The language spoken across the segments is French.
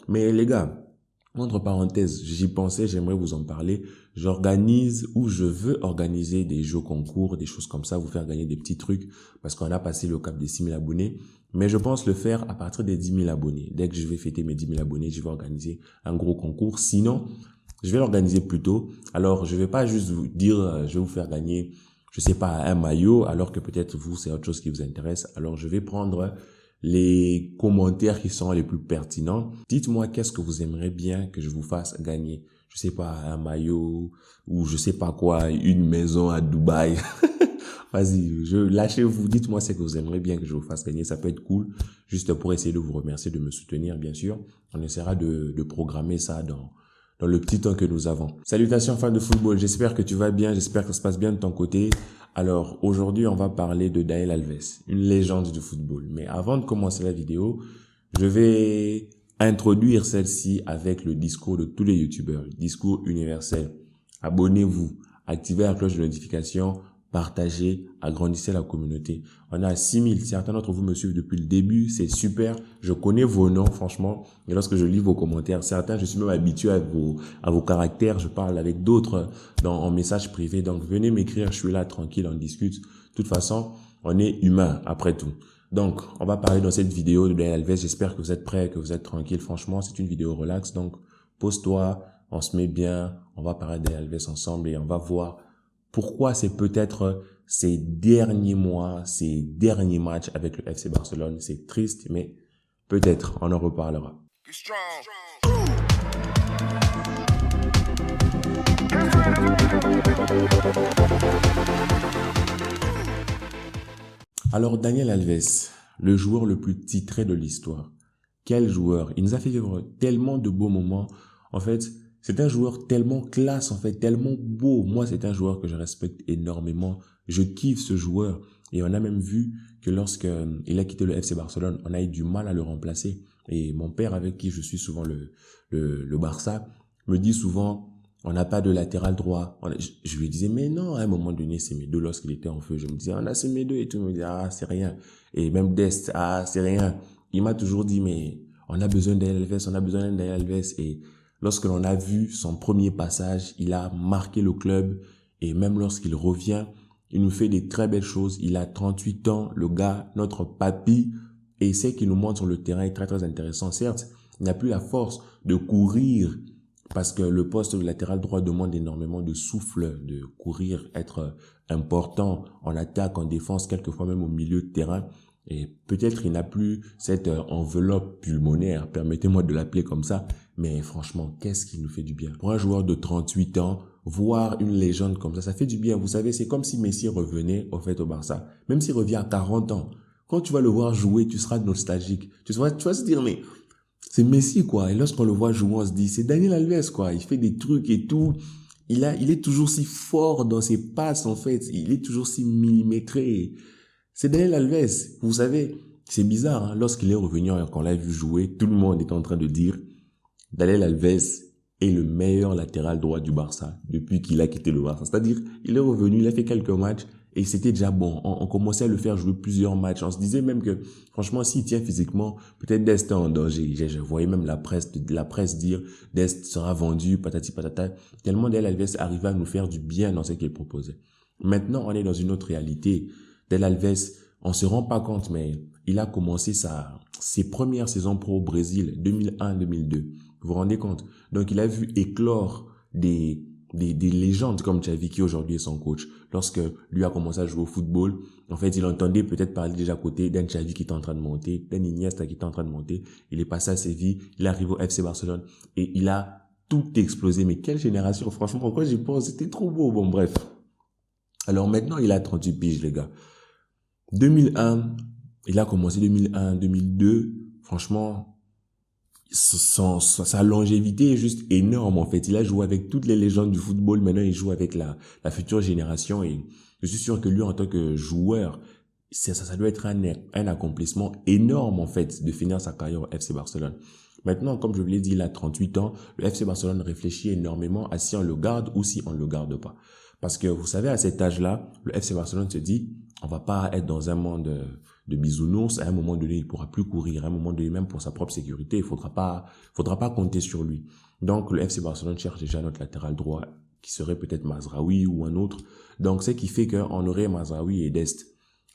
Mais les gars, entre parenthèses, j'y pensais, j'aimerais vous en parler. J'organise ou je veux organiser des jeux concours, des choses comme ça, vous faire gagner des petits trucs parce qu'on a passé le cap des 6 000 abonnés. Mais je pense le faire à partir des 10 000 abonnés. Dès que je vais fêter mes 10 000 abonnés, je vais organiser un gros concours. Sinon, je vais l'organiser plus tôt. Alors, je vais pas juste vous dire, je vais vous faire gagner, je sais pas, un maillot, alors que peut-être vous, c'est autre chose qui vous intéresse. Alors, je vais prendre les commentaires qui sont les plus pertinents. Dites-moi qu'est-ce que vous aimeriez bien que je vous fasse gagner. Je sais pas, un maillot ou je sais pas quoi, une maison à Dubaï. Vas-y, lâchez-vous, dites-moi ce que vous aimeriez bien que je vous fasse gagner. Ça peut être cool, juste pour essayer de vous remercier, de me soutenir, bien sûr. On essaiera de programmer ça dans le petit temps que nous avons. Salutations fans de football, j'espère que tu vas bien, j'espère que ça se passe bien de ton côté. Alors aujourd'hui, on va parler de Daniel Alves, une légende du football. Mais avant de commencer la vidéo, je vais introduire celle-ci avec le discours de tous les youtubeurs, le discours universel. Abonnez-vous, activez la cloche de notification, partagez, agrandissez la communauté. On a 6000, certains d'entre vous me suivent depuis le début, c'est super. Je connais vos noms, franchement, et lorsque je lis vos commentaires, certains, je suis même habitué à vos caractères, je parle avec d'autres en message privé, donc venez m'écrire, je suis là, tranquille, on discute. De toute façon, on est humain, après tout. Donc, on va parler dans cette vidéo de Daniel Alves, j'espère que vous êtes prêts, que vous êtes tranquille, franchement, c'est une vidéo relax, donc pose-toi, on se met bien, on va parler de Daniel Alves ensemble et on va voir pourquoi c'est peut-être ces derniers mois, ces derniers matchs avec le FC Barcelone. C'est triste, mais peut-être on en reparlera. Alors Daniel Alves, le joueur le plus titré de l'histoire. Quel joueur! Il nous a fait vivre tellement de beaux moments. En fait, c'est un joueur tellement classe, en fait, tellement beau. Moi, c'est un joueur que je respecte énormément. Je kiffe ce joueur. Et on a même vu que lorsqu'il a quitté le FC Barcelone, on a eu du mal à le remplacer. Et mon père, avec qui je suis souvent le Barça, me dit souvent, on n'a pas de latéral droit. Je lui disais, mais non, à un moment donné, c'est Semedo lorsqu'il était en feu. Je me disais, on a Semedo et tout. Il me dit, ah, c'est rien. Et même Dest, ah, c'est rien. Il m'a toujours dit, mais on a besoin d'Daniel Alves, on a besoin d'Daniel Alves. Et lorsque l'on a vu son premier passage, il a marqué le club. Et même lorsqu'il revient, il nous fait des très belles choses. Il a 38 ans, le gars, notre papy. Et ce qu'il nous montre sur le terrain est très, très intéressant. Certes, il n'a plus la force de courir parce que le poste de latéral droit demande énormément de souffle, de courir, être important en attaque, en défense, quelquefois même au milieu de terrain. Et peut-être il n'a plus cette enveloppe pulmonaire, permettez-moi de l'appeler comme ça, mais franchement, qu'est-ce qui nous fait du bien? Pour un joueur de 38 ans, voir une légende comme ça fait du bien. Vous savez, c'est comme si Messi revenait au fait au Barça, même s'il revient à 40 ans. Quand tu vas le voir jouer, tu seras nostalgique. Tu vas se dire, mais c'est Messi, quoi. Et lorsqu'on le voit jouer, on se dit, c'est Daniel Alves, quoi. Il fait des trucs et tout. Il est toujours si fort dans ses passes, en fait. Il est toujours si millimétré. C'est Daniel Alves. Vous savez, c'est bizarre, hein. Lorsqu'il est revenu, qu'on l'a vu jouer, tout le monde est en train de dire, Daniel Alves est le meilleur latéral droit du Barça depuis qu'il a quitté le Barça. C'est-à-dire, il est revenu, il a fait quelques matchs et c'était déjà bon. On commençait à le faire jouer plusieurs matchs. On se disait même que, franchement, s'il tient physiquement, peut-être Dest est en danger. Je voyais même la presse dire Dest sera vendu, patati patata. Tellement Daniel Alves arrivait à nous faire du bien dans ce qu'il proposait. Maintenant, on est dans une autre réalité. Daniel Alves, on se rend pas compte, mais il a commencé ses premières saisons pro au Brésil, 2001-2002. Vous vous rendez compte? Donc, il a vu éclore des légendes comme Xavi qui aujourd'hui est son coach. Lorsque lui a commencé à jouer au football, en fait, il entendait peut-être parler déjà à côté d'un Xavi qui était en train de monter, d'un Iniesta qui était en train de monter. Il est passé à Séville, il arrive au FC Barcelone et il a tout explosé. Mais quelle génération! Franchement, pourquoi j'y pense? C'était trop beau. Bon, bref. Alors maintenant, il a 38 piges, les gars. 2001, il a commencé 2001, 2002. Franchement, sa longévité est juste énorme, en fait. Il a joué avec toutes les légendes du football. Maintenant, il joue avec la future génération et je suis sûr que lui, en tant que joueur, ça doit être un accomplissement énorme, en fait, de finir sa carrière au FC Barcelone. Maintenant, comme je vous l'ai dit, il a 38 ans. Le FC Barcelone réfléchit énormément à si on le garde ou si on ne le garde pas. Parce que vous savez, à cet âge-là, le FC Barcelone se dit, On va pas être dans un monde de bisounours. À un moment donné, il pourra plus courir. À un moment donné, même pour sa propre sécurité, il faudra pas compter sur lui. Donc, le FC Barcelone cherche déjà notre latéral droit, qui serait peut-être Mazraoui ou un autre. Donc, ce qui fait qu'on aurait Mazraoui et Dest.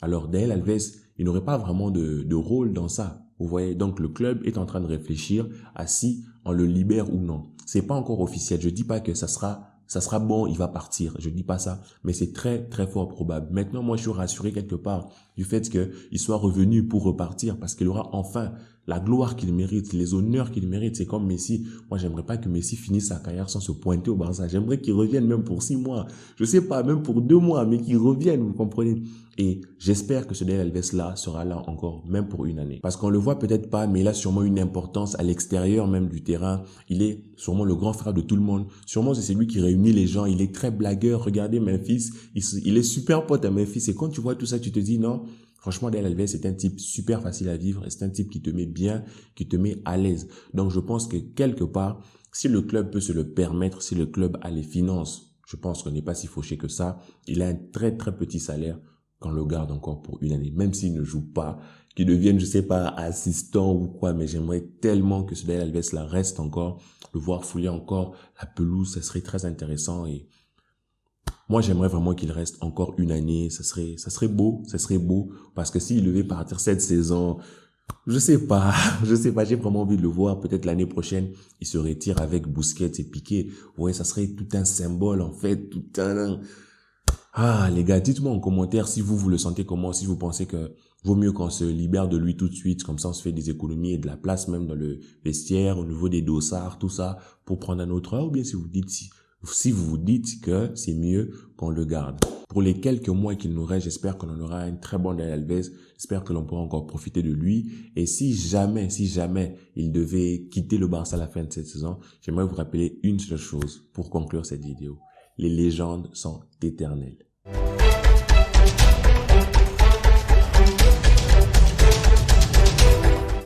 Alors, Daniel Alves, il n'aurait pas vraiment de rôle dans ça. Vous voyez, donc le club est en train de réfléchir à si on le libère ou non. C'est pas encore officiel. Je dis pas que ça sera bon, il va partir. Je dis pas ça, mais c'est très, très fort probable. Maintenant, moi, je suis rassuré quelque part du fait qu'il soit revenu pour repartir parce qu'il aura enfin la gloire qu'il mérite, les honneurs qu'il mérite. C'est comme Messi. Moi, j'aimerais pas que Messi finisse sa carrière sans se pointer au Barça. J'aimerais qu'il revienne même pour 6 mois. Je sais pas, même pour 2 mois, mais qu'il revienne, vous comprenez? Et j'espère que ce Daniel Alves-là sera là encore, même pour une année. Parce qu'on le voit peut-être pas, mais il a sûrement une importance à l'extérieur même du terrain. Il est sûrement le grand frère de tout le monde. Sûrement, c'est celui qui réunit les gens. Il est très blagueur. Regardez Memphis. Il est super pote à Memphis. Et quand tu vois tout ça, tu te dis non. Franchement, Daniel Alves, c'est un type super facile à vivre. C'est un type qui te met bien, qui te met à l'aise. Donc, je pense que quelque part, si le club peut se le permettre, si le club a les finances, je pense qu'on n'est pas si fauché que ça. Il a un très, très petit salaire qu'on le garde encore pour une année. Même s'il ne joue pas, qu'il devienne, je sais pas, assistant ou quoi, mais j'aimerais tellement que ce Daniel Alves là reste encore, le voir fouiller encore la pelouse, ça serait très intéressant et moi, j'aimerais vraiment qu'il reste encore une année. Ça serait beau, parce que s'il devait partir cette saison, je sais pas, j'ai vraiment envie de le voir. Peut-être l'année prochaine, il se retire avec Busquets et Piqué. Vous voyez, ça serait tout un symbole, en fait, les gars, dites-moi en commentaire si vous le sentez comment, si vous pensez que vaut mieux qu'on se libère de lui tout de suite, comme ça on se fait des économies et de la place même dans le vestiaire, au niveau des dossards, tout ça, pour prendre un autre heure, ou bien si vous vous dites que c'est mieux qu'on le garde. Pour les quelques mois qu'il nous reste, j'espère que l'on aura un très bon Daniel Alves, j'espère que l'on pourra encore profiter de lui, et si jamais il devait quitter le Barça à la fin de cette saison, j'aimerais vous rappeler une seule chose pour conclure cette vidéo. Les légendes sont éternelles.